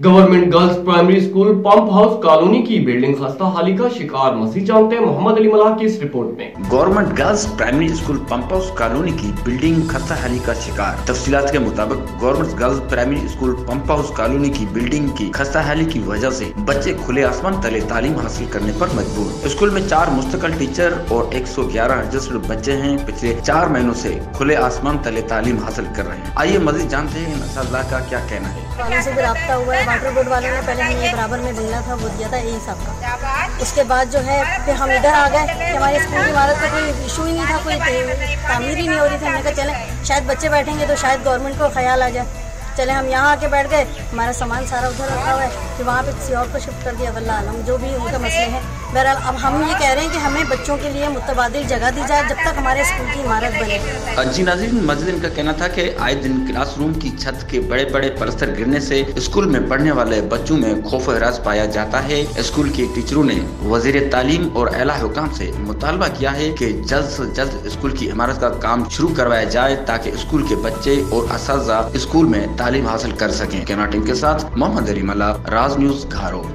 Government girls primary school pump house colony की building खस्ता हाली का शिकार। मजीद जानते हैं मोहम्मद अली मलाक की इस रिपोर्ट में। Government girls primary school pump house colony की बिल्डिंग खस्ता हाली का शिकार। तफसीलात के मुताबिक government girls primary school pump house colony की बिल्डिंग की खस्ता हाली की वजह से बच्चे खुले आसमान तले तालीम हासिल करने पर मजबूर। स्कूल में 4 मुस्तकिल टीचर और 111 रजिस्टर्ड बच्चे हैं। पिछले 4 महीनों से खुले आसमान तले तालीम हासिल कर रहे हैं। आइए मजीद जानते हैं नसाज़ा का क्या कहना है। वालों से भी राब्ता हुआ है। वाटर बोर्ड वालों ने पहले हमें बराबर में बंगला था वो दिया था यही सब का। उसके बाद जो है फिर हम इधर आ गए कि हमारे स्कूल की इमारत का कोई इशू ही नहीं था, कोई तामीर ही नहीं हो रही थी। हमने कहा चलें शायद बच्चे बैठेंगे तो शायद गवर्नमेंट को ख्याल आ जाए। चले हम यहाँ आके बैठ गए। हमारा सामान सारा उधर रखा हुआ है कि वहाँ पे किसी और को शिफ्ट कर दिया। वल्लाह आलम जो भी उनका मसले हैं। बहरहाल अब हम ये कह रहे हैं कि हमें बच्चों के लिए मुतबादिल जगह दी जाए जब तक हमारे स्कूल की इमारत बने। जी नाज़रीन, मजीद इनका कहना था कि आए दिन क्लासरूम की छत के बड़े बड़े पलस्तर गिरने से स्कूल में पढ़ने वाले बच्चों में खौफ हरास पाया जाता है। स्कूल के टीचरों ने वजीर तालीम और आला हुकाम से मुतालबा किया है कि जल्द से जल्द स्कूल की इमारत का काम शुरू करवाया जाए ताकि स्कूल के बच्चे और असातिज़ा स्कूल में तालीम हासिल कर सकें। कैमरा टीम के साथ मोहम्मद अली मलाक, राज न्यूज़, घारो।